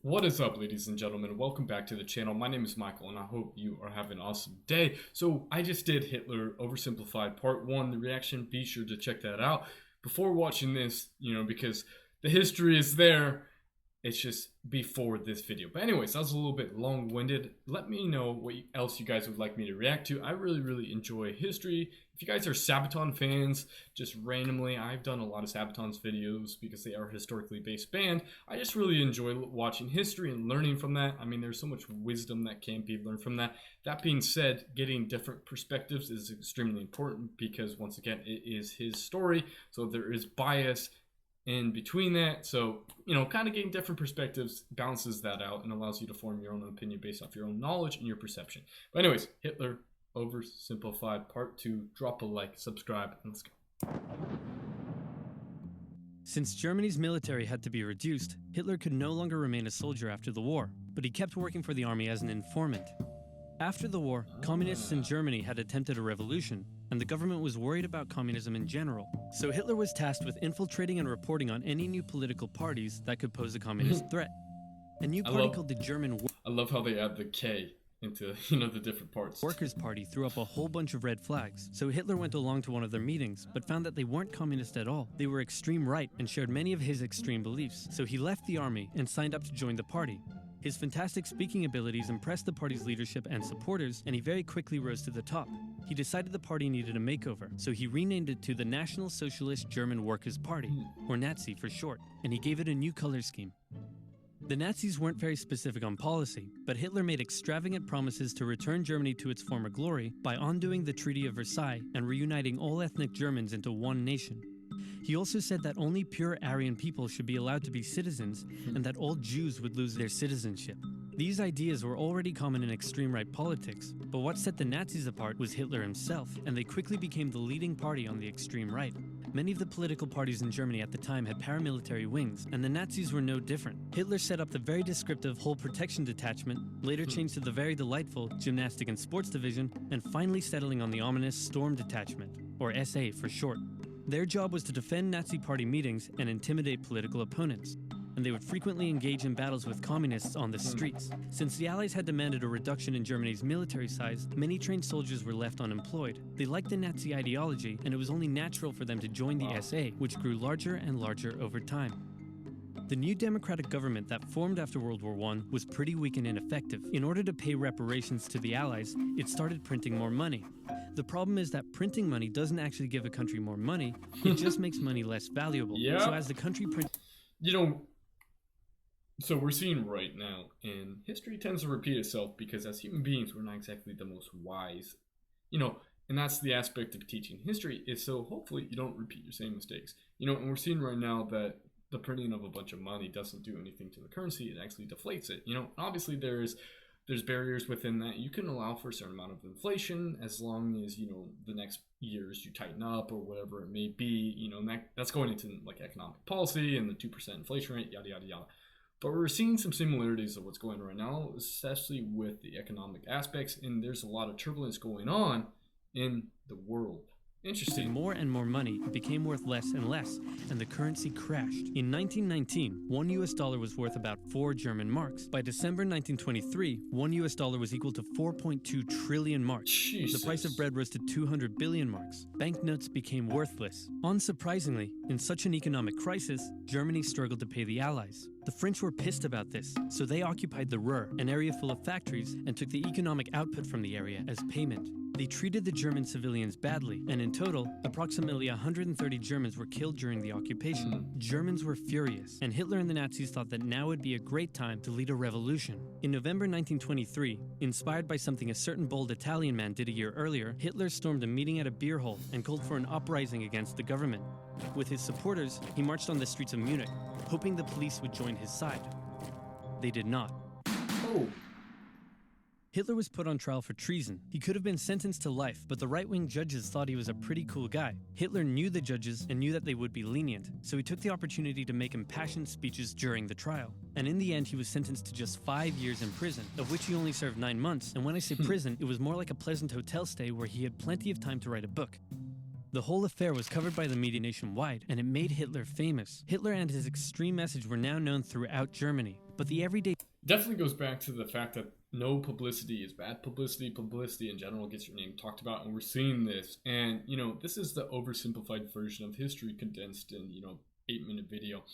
What is up, ladies and gentlemen? Welcome back to the channel. My name is Michael, and I hope you are having an awesome day. So I just did Hitler Oversimplified Part 1, the reaction. Be sure to check that out before watching this, because the history is there. It's just before this video. But anyways, that was a little bit long-winded. Let me know what else you guys would like me to react to. I really enjoy history. If you guys are Sabaton fans, just randomly, I've done a lot of Sabaton's videos because they are a historically based band. I just really enjoy watching history and learning from that. I mean, there's so much wisdom that can be learned from that. That being said, getting different perspectives is extremely important because, once again, it is his story. So there is bias in between that. So, kind of getting different perspectives balances that out and allows you to form your own opinion based off your own knowledge and your perception. But anyways, Hitler Oversimplified Part 2. Drop a like, subscribe, and let's go. Since Germany's military had to be reduced, Hitler could no longer remain a soldier after the war, but he kept working for the army as an informant. After the war, communists in Germany had attempted a revolution, and the government was worried about communism in general. So Hitler was tasked with infiltrating and reporting on any new political parties that could pose a communist threat. A new party called the German I love how they add the K into, the different parts. Workers' Party threw up a whole bunch of red flags, so Hitler went along to one of their meetings, but found that they weren't communist at all. They were extreme right and shared many of his extreme beliefs, so he left the army and signed up to join the party. His fantastic speaking abilities impressed the party's leadership and supporters, and he very quickly rose to the top. He decided the party needed a makeover, so he renamed it to the National Socialist German Workers' Party, or Nazi for short, and he gave it a new color scheme. The Nazis weren't very specific on policy, but Hitler made extravagant promises to return Germany to its former glory by undoing the Treaty of Versailles and reuniting all ethnic Germans into one nation. He also said that only pure Aryan people should be allowed to be citizens and that all Jews would lose their citizenship. These ideas were already common in extreme right politics, but what set the Nazis apart was Hitler himself, and they quickly became the leading party on the extreme right. Many of the political parties in Germany at the time had paramilitary wings, and the Nazis were no different. Hitler set up the very descriptive Whole Protection Detachment, later changed to the very delightful Gymnastic and Sports Division, and finally settling on the ominous Storm Detachment, or SA for short. Their job was to defend Nazi party meetings and intimidate political opponents, and they would frequently engage in battles with communists on the streets. Since the Allies had demanded a reduction in Germany's military size, many trained soldiers were left unemployed. They liked the Nazi ideology, and it was only natural for them to join the SA, which grew larger and larger over time. The new democratic government that formed after World War I was pretty weak and ineffective. In order to pay reparations to the Allies, it started printing more money. The problem is that printing money doesn't actually give a country more money, it just makes money less valuable. Yeah. So as the country prints... So we're seeing right now, and history tends to repeat itself because as human beings, we're not exactly the most wise. And that's the aspect of teaching history, is so hopefully you don't repeat your same mistakes. And we're seeing right now that the printing of a bunch of money doesn't do anything to the currency, it actually deflates it. Obviously there's barriers within that. You can allow for a certain amount of inflation as long as, the next years you tighten up or whatever it may be, and that's going into like economic policy and the 2% inflation rate, yada, yada, yada. But we're seeing some similarities of what's going on right now, especially with the economic aspects, and there's a lot of turbulence going on in the world. Interesting. More and more money, it became worth less and less, and the currency crashed. In 1919, one US dollar was worth about 4 German marks. By December 1923, one US dollar was equal to 4.2 trillion marks. Jesus. The price of bread rose to 200 billion marks. Banknotes became worthless. Unsurprisingly, in such an economic crisis, Germany struggled to pay the Allies. The French were pissed about this, so they occupied the Ruhr, an area full of factories, and took the economic output from the area as payment. They treated the German civilians badly, and in total, approximately 130 Germans were killed during the occupation. Germans were furious, and Hitler and the Nazis thought that now would be a great time to lead a revolution. In November 1923, inspired by something a certain bold Italian man did a year earlier, Hitler stormed a meeting at a beer hall and called for an uprising against the government. With his supporters, he marched on the streets of Munich, hoping the police would join his side. They did not. Oh. Hitler was put on trial for treason. He could have been sentenced to life, but the right-wing judges thought he was a pretty cool guy. Hitler knew the judges and knew that they would be lenient, so he took the opportunity to make impassioned speeches during the trial. And in the end, he was sentenced to just 5 years in prison, of which he only served 9 months. And when I say prison, it was more like a pleasant hotel stay where he had plenty of time to write a book. The whole affair was covered by the media nationwide, and it made Hitler famous. Hitler and his extreme message were now known throughout Germany, but the everyday Definitely goes back to the fact that no publicity is bad publicity. Publicity in general gets your name talked about, and we're seeing this. And, this is the oversimplified version of history condensed in, 8-minute video.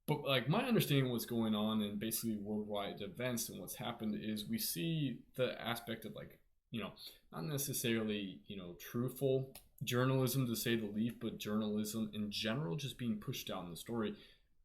But, my understanding of what's going on in basically worldwide events and what's happened is we see the aspect of, not necessarily, truthful journalism to say the least, but journalism in general just being pushed down the story.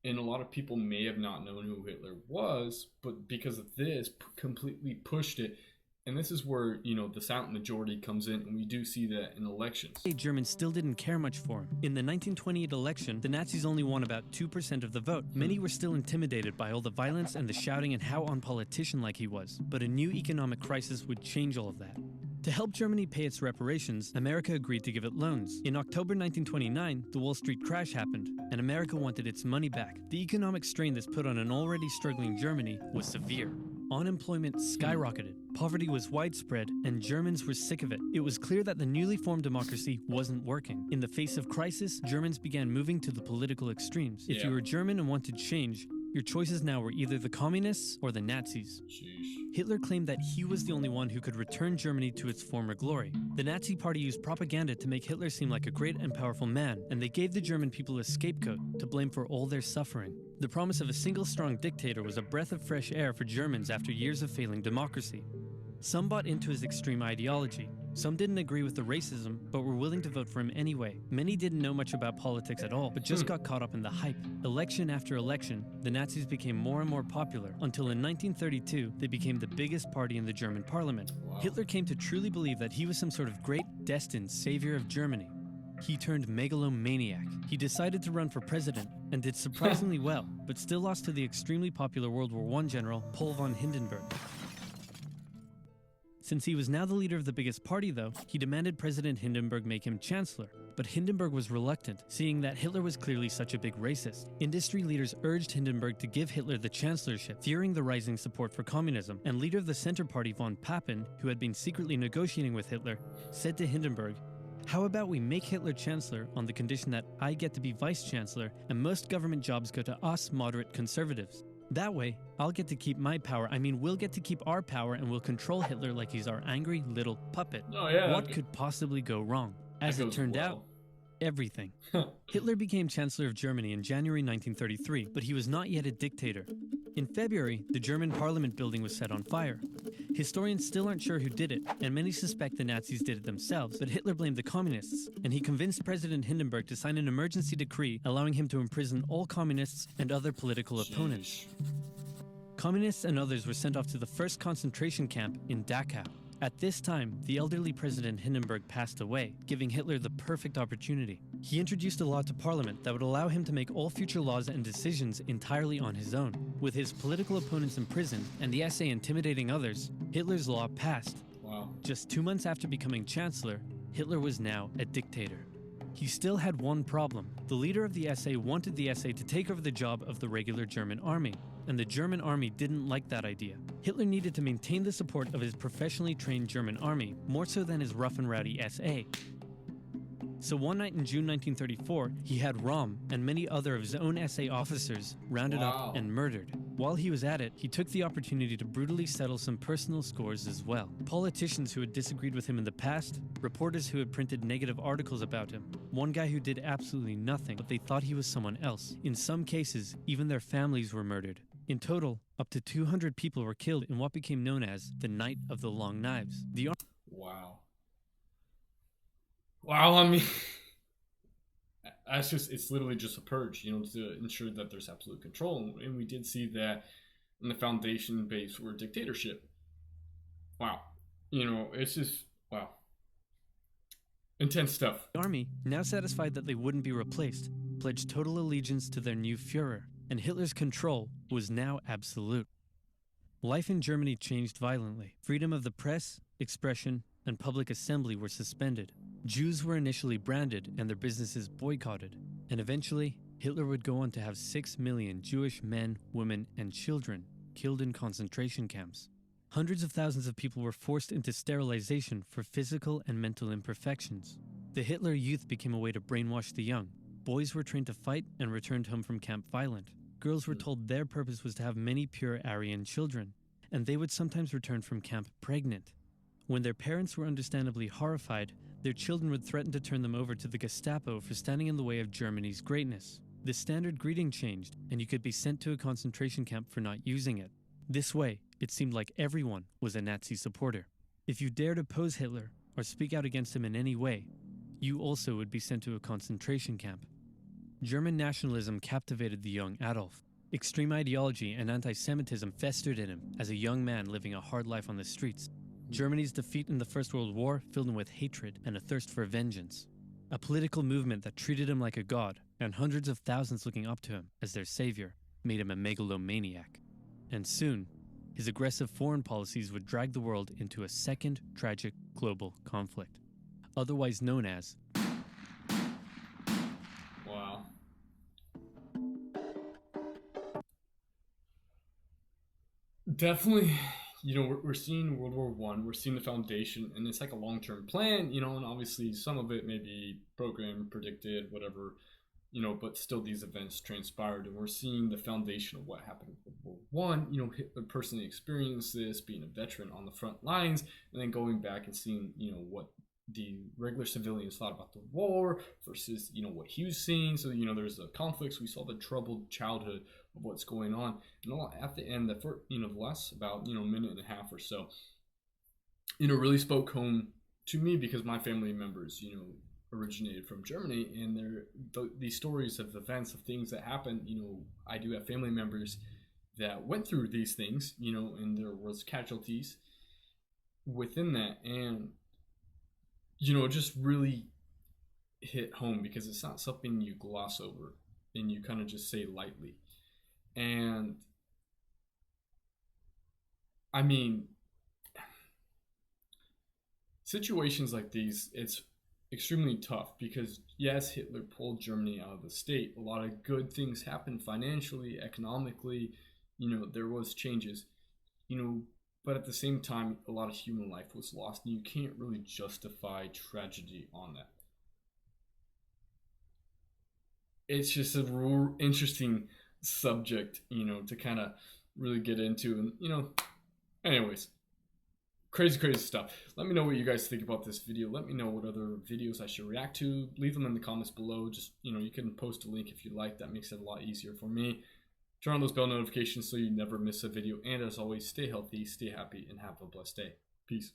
And a lot of people may have not known who Hitler was, but because of this, completely pushed it. And this is where, the silent majority comes in, and we do see that in elections. Germans still didn't care much for him. In the 1928 election, the Nazis only won about 2% of the vote. Many were still intimidated by all the violence and the shouting and how unpolitician-like he was. But a new economic crisis would change all of that. To help Germany pay its reparations, America agreed to give it loans. In October 1929, the Wall Street crash happened, and America wanted its money back. The economic strain this put on an already struggling Germany was severe. Unemployment skyrocketed, poverty was widespread, and Germans were sick of it. It was clear that the newly formed democracy wasn't working. In the face of crisis, Germans began moving to the political extremes. If you were German and wanted change, your choices now were either the communists or the Nazis. Sheesh. Hitler claimed that he was the only one who could return Germany to its former glory. The Nazi Party used propaganda to make Hitler seem like a great and powerful man, and they gave the German people a scapegoat to blame for all their suffering. The promise of a single strong dictator was a breath of fresh air for Germans after years of failing democracy. Some bought into his extreme ideology. Some didn't agree with the racism, but were willing to vote for him anyway. Many didn't know much about politics at all, but just got caught up in the hype. Election after election, the Nazis became more and more popular, until in 1932, they became the biggest party in the German parliament. Wow. Hitler came to truly believe that he was some sort of great, destined savior of Germany. He turned megalomaniac. He decided to run for president, and did surprisingly well, but still lost to the extremely popular World War I general, Paul von Hindenburg. Since he was now the leader of the biggest party, though, he demanded President Hindenburg make him chancellor. But Hindenburg was reluctant, seeing that Hitler was clearly such a big racist. Industry leaders urged Hindenburg to give Hitler the chancellorship, fearing the rising support for communism, and leader of the Center Party von Papen, who had been secretly negotiating with Hitler, said to Hindenburg, "How about we make Hitler chancellor on the condition that I get to be vice-chancellor and most government jobs go to us moderate conservatives? That way, I'll get to keep my power. We'll get to keep our power and we'll control Hitler like he's our angry little puppet." Oh, yeah. What could possibly go wrong? As it turned out, everything. Hitler became Chancellor of Germany in January 1933, but he was not yet a dictator. In February, the German parliament building was set on fire. Historians still aren't sure who did it, and many suspect the Nazis did it themselves, but Hitler blamed the communists, and he convinced President Hindenburg to sign an emergency decree allowing him to imprison all communists and other political opponents. Communists and others were sent off to the first concentration camp in Dachau. At this time, the elderly President Hindenburg passed away, giving Hitler the perfect opportunity. He introduced a law to parliament that would allow him to make all future laws and decisions entirely on his own. With his political opponents imprisoned and the SA intimidating others, Hitler's law passed. Wow. Just 2 months after becoming chancellor, Hitler was now a dictator. He still had one problem. The leader of the SA wanted the SA to take over the job of the regular German army, and the German army didn't like that idea. Hitler needed to maintain the support of his professionally trained German army, more so than his rough and rowdy SA. So one night in June 1934, he had Röhm and many other of his own SA officers rounded up and murdered. While he was at it, he took the opportunity to brutally settle some personal scores as well. Politicians who had disagreed with him in the past, reporters who had printed negative articles about him, one guy who did absolutely nothing, but they thought he was someone else. In some cases, even their families were murdered. In total, up to 200 people were killed in what became known as the Night of the Long Knives. Wow. Wow, I mean, it's literally just a purge, to ensure that there's absolute control. And we did see that in the foundation base for dictatorship. Wow. It's just, wow. Intense stuff. The army, now satisfied that they wouldn't be replaced, pledged total allegiance to their new Führer, and Hitler's control was now absolute. Life in Germany changed violently. Freedom of the press, expression, and public assembly were suspended. Jews were initially branded and their businesses boycotted. And eventually, Hitler would go on to have 6 million Jewish men, women, and children killed in concentration camps. Hundreds of thousands of people were forced into sterilization for physical and mental imperfections. The Hitler Youth became a way to brainwash the young. Boys were trained to fight and returned home from camp violent. Girls were told their purpose was to have many pure Aryan children, and they would sometimes return from camp pregnant. When their parents were understandably horrified, their children would threaten to turn them over to the Gestapo for standing in the way of Germany's greatness. The standard greeting changed, and you could be sent to a concentration camp for not using it. This way, it seemed like everyone was a Nazi supporter. If you dared oppose Hitler or speak out against him in any way, you also would be sent to a concentration camp. German nationalism captivated the young Adolf. Extreme ideology and anti-Semitism festered in him as a young man living a hard life on the streets. Germany's defeat in the First World War filled him with hatred and a thirst for vengeance. A political movement that treated him like a god, and hundreds of thousands looking up to him as their savior, made him a megalomaniac. And soon, his aggressive foreign policies would drag the world into a second tragic global conflict, otherwise known as... Wow. Definitely, we're seeing World War One. We're seeing the foundation, and it's like a long-term plan, and obviously some of it may be programmed, predicted, whatever, but still these events transpired, and we're seeing the foundation of what happened in World War One. Hitler personally experienced this, being a veteran on the front lines, and then going back and seeing, what the regular civilians thought about the war versus, what he was seeing. So, there's the conflicts. We saw the troubled childhood of what's going on. And all at the end, the last about, minute and a half or so, really spoke home to me because my family members, originated from Germany, and these stories of events, of things that happened, I do have family members that went through these things, and there was casualties within that. And it just really hit home because it's not something you gloss over and you kind of just say lightly. And I mean, situations like these, it's extremely tough because yes, Hitler pulled Germany out of the state. A lot of good things happened financially, economically, there was changes, but at the same time, a lot of human life was lost, and you can't really justify tragedy on that. It's just a real interesting subject, to kind of really get into. And, anyways, crazy stuff. Let me know what you guys think about this video. Let me know what other videos I should react to. Leave them in the comments below. Just, you can post a link if you like. That makes it a lot easier for me. Turn on those bell notifications so you never miss a video. And as always, stay healthy, stay happy, and have a blessed day. Peace.